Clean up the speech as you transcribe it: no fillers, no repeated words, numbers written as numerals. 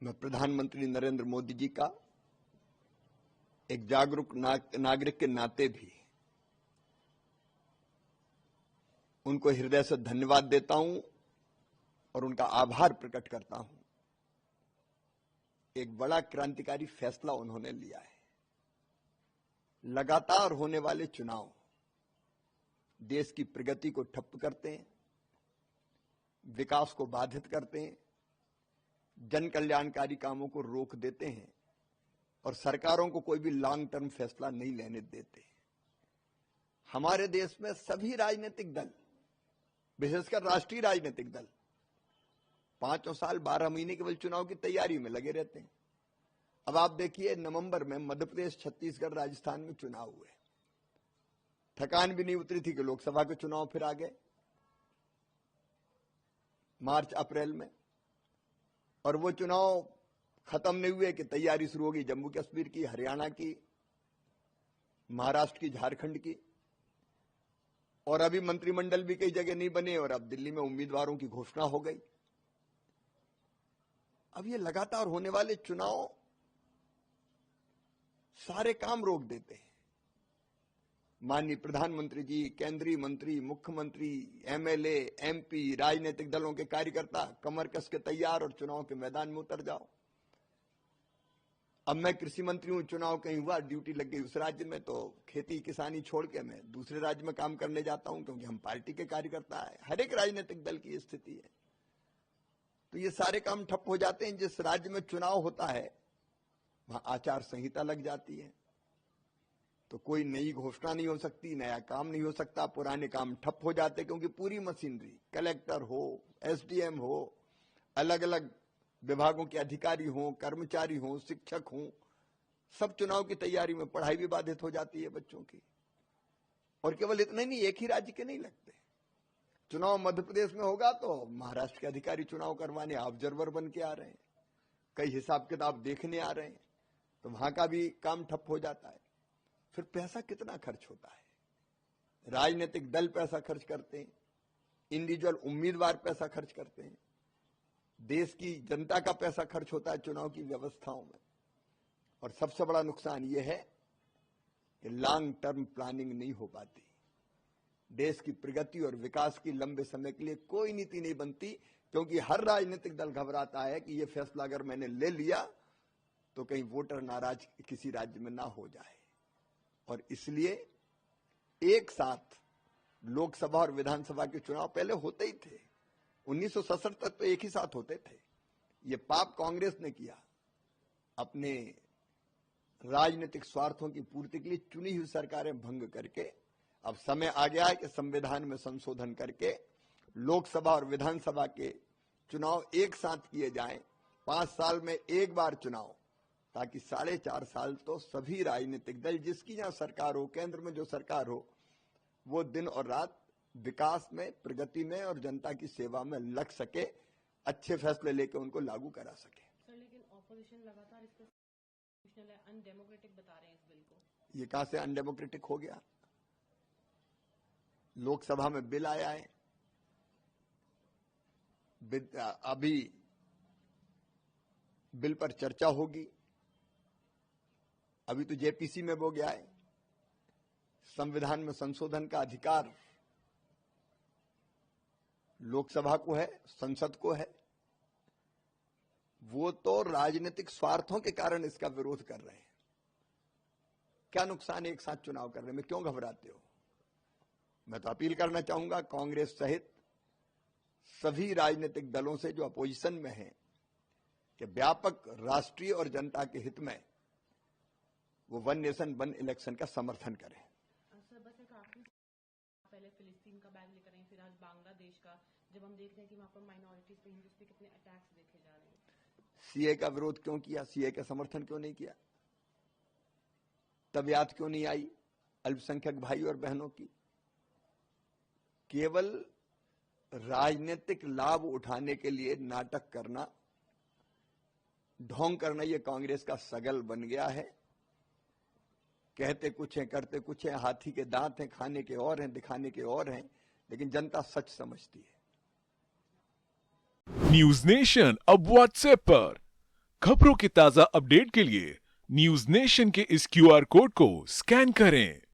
मैं प्रधानमंत्री नरेंद्र मोदी जी का एक जागरूक नागरिक के नाते भी उनको हृदय से धन्यवाद देता हूं और उनका आभार प्रकट करता हूं। एक बड़ा क्रांतिकारी फैसला उन्होंने लिया है। लगातार होने वाले चुनाव देश की प्रगति को ठप्प करते हैं, विकास को बाधित करते हैं, जन कल्याणकारी कामों को रोक देते हैं और सरकारों को कोई भी लॉन्ग टर्म फैसला नहीं लेने देते। हमारे देश में सभी राजनीतिक दल, विशेषकर राष्ट्रीय राजनीतिक दल, 5 साल 12 महीने केवल चुनाव की तैयारी में लगे रहते हैं। अब आप देखिए, नवंबर में मध्य प्रदेश, छत्तीसगढ़, राजस्थान में चुनाव हुए, थकान भी नहीं उतरी थी कि लोकसभा के चुनाव फिर आ गए मार्च अप्रैल में, और वो चुनाव खत्म नहीं हुए कि तैयारी शुरू होगी जम्मू कश्मीर की, हरियाणा की, महाराष्ट्र की, झारखंड की, और अभी मंत्रिमंडल भी कई जगह नहीं बने और अब दिल्ली में उम्मीदवारों की घोषणा हो गई। अब ये लगातार होने वाले चुनाव सारे काम रोक देते हैं। माननीय प्रधानमंत्री जी, केंद्रीय मंत्री, मुख्यमंत्री, एमएलए, एमपी, राजनीतिक दलों के कार्यकर्ता कमर कस के तैयार और चुनाव के मैदान में उतर जाओ। अब मैं कृषि मंत्री हूं, चुनाव कहीं हुआ, ड्यूटी लग गई उस राज्य में, तो खेती किसानी छोड़ के मैं दूसरे राज्य में काम करने जाता हूं, क्योंकि हम पार्टी के कार्यकर्ता है। हर एक राजनीतिक दल की स्थिति है। तो ये सारे काम ठप हो जाते हैं। जिस राज्य में चुनाव होता है वहां आचार संहिता लग जाती है, तो कोई नई घोषणा नहीं हो सकती, नया काम नहीं हो सकता, पुराने काम ठप हो जाते, क्योंकि पूरी मशीनरी, कलेक्टर हो, एसडीएम हो, अलग अलग विभागों के अधिकारी हों, कर्मचारी हों, शिक्षक हों, सब चुनाव की तैयारी में, पढ़ाई भी बाधित हो जाती है बच्चों की। और केवल इतना ही नहीं, एक ही राज्य के नहीं लगते चुनाव। मध्य प्रदेश में होगा तो महाराष्ट्र के अधिकारी चुनाव करवाने ऑब्जर्वर बन के आ रहे हैं, कई हिसाब किताब देखने आ रहे हैं, तो वहां का भी काम ठप हो जाता है। फिर पैसा कितना खर्च होता है, राजनीतिक दल पैसा खर्च करते हैं, इंडिविजुअल उम्मीदवार पैसा खर्च करते हैं, देश की जनता का पैसा खर्च होता है चुनाव की व्यवस्थाओं में। और सबसे बड़ा नुकसान यह है कि लॉन्ग टर्म प्लानिंग नहीं हो पाती। देश की प्रगति और विकास की लंबे समय के लिए कोई नीति नहीं बनती, क्योंकि हर राजनीतिक दल घबराता है कि यह फैसला अगर मैंने ले लिया तो कहीं वोटर नाराज किसी राज्य में ना हो जाए। और इसलिए एक साथ लोकसभा और विधानसभा के चुनाव पहले होते ही थे, 1967 तक तो एक ही साथ होते थे। ये पाप कांग्रेस ने किया, अपने राजनीतिक स्वार्थों की पूर्ति के लिए चुनी हुई सरकारें भंग करके। अब समय आ गया है कि संविधान में संशोधन करके लोकसभा और विधानसभा के चुनाव एक साथ किए जाएं, 5 साल में एक बार चुनाव, ताकि 4.5 साल तो सभी राजनीतिक दल, जिसकी जहां सरकार हो, केंद्र में जो सरकार हो, वो दिन और रात विकास में, प्रगति में और जनता की सेवा में लग सके, अच्छे फैसले लेकर उनको लागू करा सके। सर, लेकिन ऑपोजिशन लगातार इसको अनडेमोक्रेटिक बता रहे हैं इस बिल को। ये कहां से अनडेमोक्रेटिक हो गया? लोकसभा में बिल आया है, अभी बिल पर चर्चा होगी, अभी तो जेपीसी में वो गया है। संविधान में संशोधन का अधिकार लोकसभा को है, संसद को है। वो तो राजनीतिक स्वार्थों के कारण इसका विरोध कर रहे हैं। क्या नुकसान है एक साथ चुनाव करने में? क्यों घबराते हो? मैं तो अपील करना चाहूंगा कांग्रेस सहित सभी राजनीतिक दलों से जो अपोजिशन में हैं कि व्यापक राष्ट्रीय और जनता के हित में वो वन नेशन वन इलेक्शन का समर्थन करें। सर, बस एक आखिरी, पहले फिलिस्तीन का बैग लेकर आए, फिर आज बांग्लादेश का, जब हम देख रहे हैं कि वहां पर माइनॉरिटीज पे, हिंदूज पे कितने अटैक्स देखे जा रहे हैं। सीए का विरोध क्यों किया? सीए का समर्थन क्यों नहीं किया? तब याद क्यों नहीं आई अल्पसंख्यक भाई और बहनों की? केवल राजनीतिक लाभ उठाने के लिए नाटक करना, ढोंग करना, यह कांग्रेस का सगल बन गया है। कहते कुछ हैं, करते कुछ हैं, हाथी के दांत हैं, खाने के और हैं, दिखाने के और हैं, लेकिन जनता सच समझती है। न्यूज नेशन अब व्हाट्सएप पर खबरों के ताजा अपडेट के लिए न्यूज नेशन के इस QR कोड को स्कैन करें।